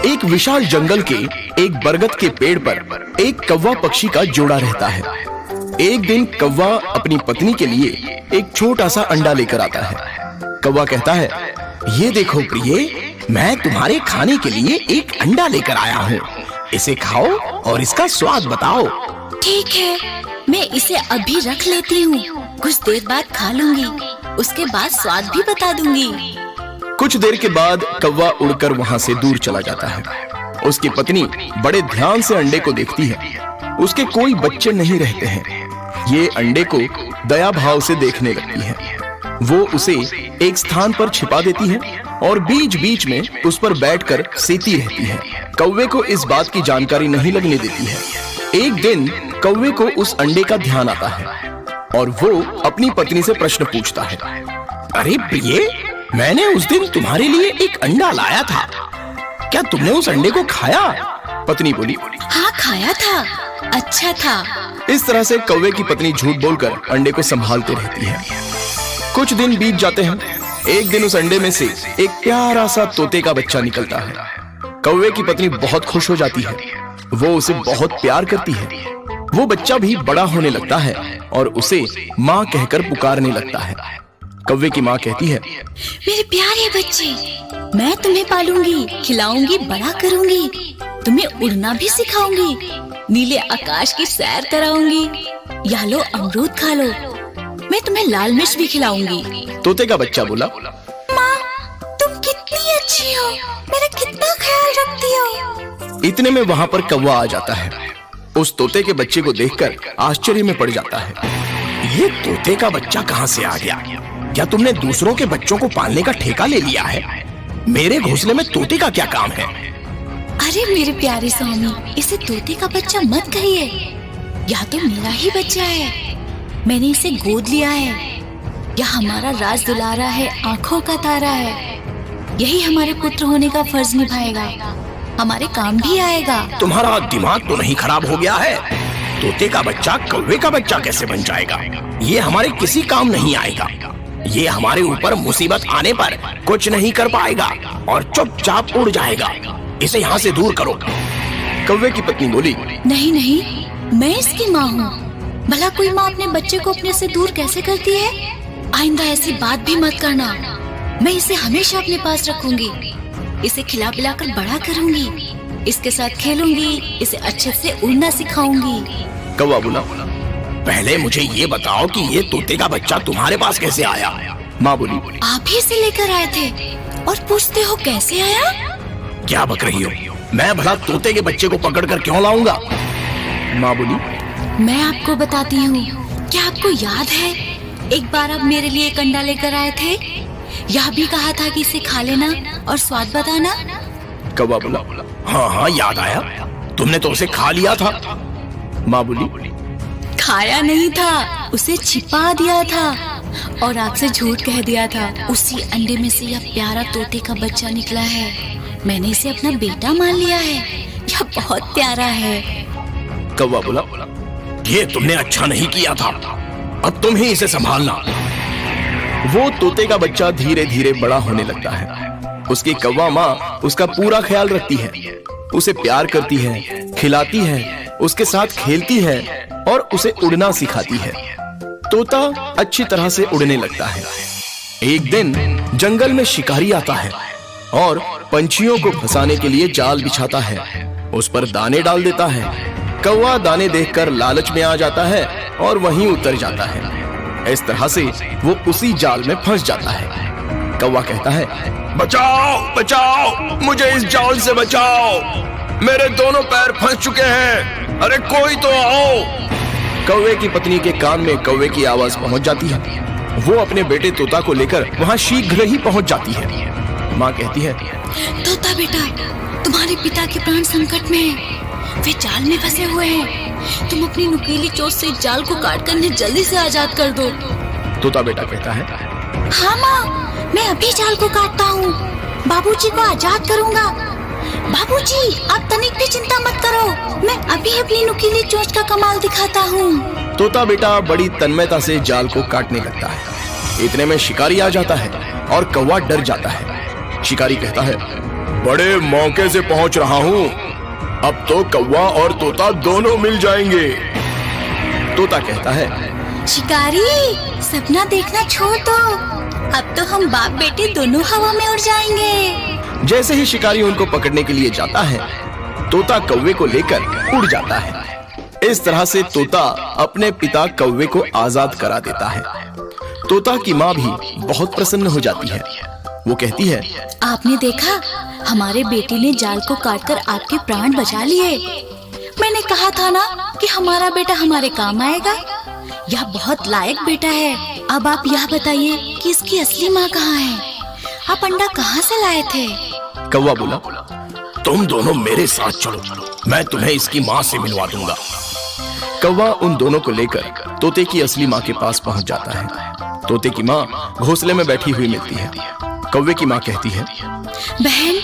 एक विशाल जंगल के एक बरगद के पेड़ पर एक कौवा पक्षी का जोड़ा रहता है। एक दिन कौवा अपनी पत्नी के लिए एक छोटा सा अंडा लेकर आता है। कौवा कहता है, ये देखो प्रिय, मैं तुम्हारे खाने के लिए एक अंडा लेकर आया हूँ। इसे खाओ और इसका स्वाद बताओ। ठीक है, मैं इसे अभी रख लेती हूँ। कुछ देर बाद खा लूंगी, उसके बाद स्वाद भी बता दूंगी। कुछ देर के बाद कौवा उड़कर वहाँ से दूर चला जाता है। उसकी पत्नी बड़े ध्यान से अंडे को देखती है। उसके कोई बच्चे नहीं रहते हैं। ये अंडे को दया भाव से देखने लगती है। वो उसे एक स्थान पर छिपा देती है और बीच बीच में उस पर बैठकर सेती रहती है। कौवे को इस बात की जानकारी नहीं लगने देती है। एक दिन कौवे को उस अंडे का ध्यान आता है और वो अपनी पत्नी से प्रश्न पूछता है, अरे प्रिय, मैंने उस दिन तुम्हारे लिए एक अंडा लाया था, क्या तुमने उस अंडे को खाया? पत्नी बोली, हाँ खाया था, अच्छा था। इस तरह से कौवे की पत्नी झूठ बोलकर अंडे को संभालती रहती है। कुछ दिन बीत जाते हैं। एक दिन उस अंडे में से एक प्यारा सा तोते का बच्चा निकलता है। कौवे की पत्नी बहुत खुश हो जाती है। वो उसे बहुत प्यार करती है। वो बच्चा भी बड़ा होने लगता है और उसे माँ कहकर पुकारने लगता है। कौवे की माँ कहती है, मेरे प्यारे बच्चे, मैं तुम्हें पालूंगी, खिलाऊंगी, बड़ा करूंगी, तुम्हें उड़ना भी सिखाऊंगी, नीले आकाश की सैर कराऊंगी, या लो अमरूद खा लो, मैं तुम्हें लाल मिर्च भी खिलाऊंगी। तोते का बच्चा बोला, माँ, तुम कितनी अच्छी हो, मेरा कितना ख्याल रखती हो। इतने में वहाँ पर कौवा आ जाता है। उस तोते के बच्चे को देखकर आश्चर्य में पड़ जाता है। ये तोते का बच्चा कहाँ से आ गया? क्या तुमने दूसरों के बच्चों को पालने का ठेका ले लिया है? मेरे घोंसले में तोते का क्या काम है? अरे मेरे प्यारे स्वामी, इसे तोते का बच्चा मत कहिए, यह तो मेरा ही बच्चा है। मैंने इसे गोद लिया है। यह हमारा राज दुलारा है, आंखों का तारा है। यही हमारे पुत्र होने का फर्ज निभाएगा, हमारे काम भी आएगा। तुम्हारा दिमाग तो नहीं खराब हो गया है? तोते का बच्चा कौवे का बच्चा कैसे बन जाएगा? ये हमारे किसी काम नहीं आएगा। ये हमारे ऊपर मुसीबत आने पर कुछ नहीं कर पाएगा और चुपचाप उड़ जाएगा। इसे यहाँ से दूर करो। कौवे की पत्नी बोली, नहीं नहीं, मैं इसकी माँ हूँ। भला कोई माँ अपने बच्चे को अपने से दूर कैसे करती है? आइंदा ऐसी बात भी मत करना। मैं इसे हमेशा अपने पास रखूंगी, इसे खिला पिला कर बड़ा करूंगी, इसके साथ खेलूंगी, इसे अच्छे से उड़ना सिखाऊंगी। कौवा बोला, पहले मुझे ये बताओ कि ये तोते का बच्चा तुम्हारे पास कैसे आया? माँ बोली, आप ही इसे लेकर आए थे और पूछते हो कैसे आया? क्या बक रही हो? मैं भला तोते के बच्चे को पकड़ कर क्यों लाऊंगा? माँ बोली, मैं आपको बताती हूँ। क्या आपको याद है, एक बार आप मेरे लिए एक अंडा लेकर आए थे? यह भी कहा था कि इसे खा लेना और स्वाद बताना। कौवा बोला, हाँ हाँ याद आया, तुमने तो उसे खा लिया था। माँ बोली, खाया नहीं था, उसे छिपा दिया था और आपसे झूठ कह दिया था। उसी अंडे में से यह प्यारा तोते का बच्चा निकला है। मैंने इसे अपना बेटा मान लिया है। यह बहुत प्यारा है। कौवा बोला, ये तुमने अच्छा नहीं किया था, अब तुम ही इसे संभालना। वो तोते का बच्चा धीरे धीरे बड़ा होने लगता है। उसकी कौवा माँ उसका पूरा ख्याल रखती है, उसे प्यार करती है, खिलाती है, उसके साथ खेलती है और उसे उड़ना सिखाती है। तोता अच्छी तरह से उड़ने लगता है। एक दिन जंगल में शिकारी आता है और पंछियों को फंसाने के लिए जाल बिछाता है। उस पर दाने डाल देता है। कौवा दाने देखकर लालच में आ जाता है और वहीं उतर जाता है। इस तरह से वो उसी जाल में फंस जाता है। कौवा कहता है, बचाओ बचाओ, मुझे इस जाल से बचाओ, मेरे दोनों पैर फंस चुके हैं, अरे कोई तो आओ। कौवे की पत्नी के कान में कौवे की आवाज पहुंच जाती है। वो अपने बेटे तोता को लेकर वहां शीघ्र ही पहुंच जाती है। माँ कहती है, तोता बेटा, तुम्हारे पिता के प्राण संकट में हैं, वे जाल में फंसे हुए हैं। तुम अपनी नुकीली चोंच से जाल को काट कर उन्हें जल्दी से आजाद कर दो। तोता बेटा कहता है, हाँ माँ, मैं अभी जाल को काटता हूँ, बाबूजी को आजाद करूँगा। बाबूजी, आप तनिक भी चिंता मत करो, मैं अभी अपनी नुकीली चोंच का कमाल दिखाता हूँ। तोता बेटा बड़ी तन्मयता से जाल को काटने लगता है। इतने में शिकारी आ जाता है और कौवा डर जाता है। शिकारी कहता है, बड़े मौके से पहुंच रहा हूं। अब तो कौवा और तोता दोनों मिल जाएंगे। तोता कहता है, शिकारी, सपना देखना छोड़ दो। अब तो हम बाप बेटे दोनों हवा में उड़ जाएंगे। जैसे ही शिकारी उनको पकड़ने के लिए जाता है, तोता कौवे को लेकर उड़ जाता है। इस तरह से तोता अपने पिता कौवे को आजाद करा देता है। तोता की माँ भी बहुत प्रसन्न हो जाती है। वो कहती है, आपने देखा, हमारे बेटे ने जाल को काटकर आपके प्राण बचा लिए। मैंने कहा था ना कि हमारा बेटा हमारे काम आएगा। यह बहुत लायक बेटा है। अब आप यह बताइए कि इसकी असली माँ कहाँ है? आप अंडा कहाँ से लाए थे? कौवा बोला, तुम दोनों मेरे साथ चलो, मैं तुम्हें इसकी माँ से मिलवा दूंगा। कौवा उन दोनों को लेकर तोते की असली माँ के पास पहुंच जाता है। तोते की माँ घोंसले में बैठी हुई मिलती है। कौवे की माँ कहती है, बहन,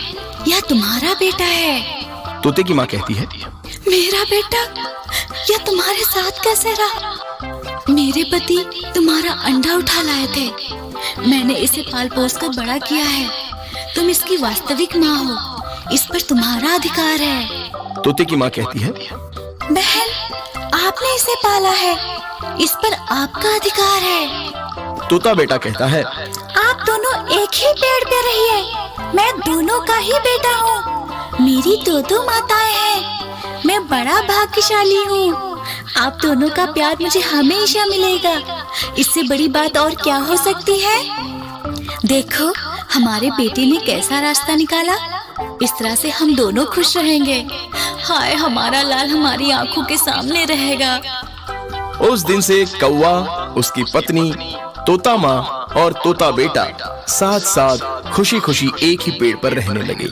यह तुम्हारा बेटा है। तोते की माँ कहती है, मेरा बेटा? यह तुम्हारे साथ कैसे रहा? मेरे पति तुम्हारा अंडा उठा लाए थे। मैंने इसे पाल पोस कर बड़ा किया है। तुम इसकी वास्तविक माँ हो। इस पर तुम्हारा अधिकार है। तोते की माँ कहती है, बहन, आपने इसे पाला है, इस पर आपका अधिकार है। तोता बेटा कहता है, आप दोनों एक ही पेड़ पे रहिए। मैं दोनों का ही बेटा हूँ। मेरी दो माताएं हैं। मैं बड़ा भाग्यशाली हूँ। आप दोनों का प्यार मुझे हमेशा मिलेगा। इससे बड़ी बात और क्या हो सकती है? देखो, हमारे बेटे ने कैसा रास्ता निकाला। इस तरह से हम दोनों खुश रहेंगे। हाय, हमारा लाल हमारी आंखों के सामने रहेगा। उस दिन से कौवा, उसकी पत्नी, तोता माँ और तोता बेटा साथ साथ खुशी खुशी एक ही पेड़ पर रहने लगे।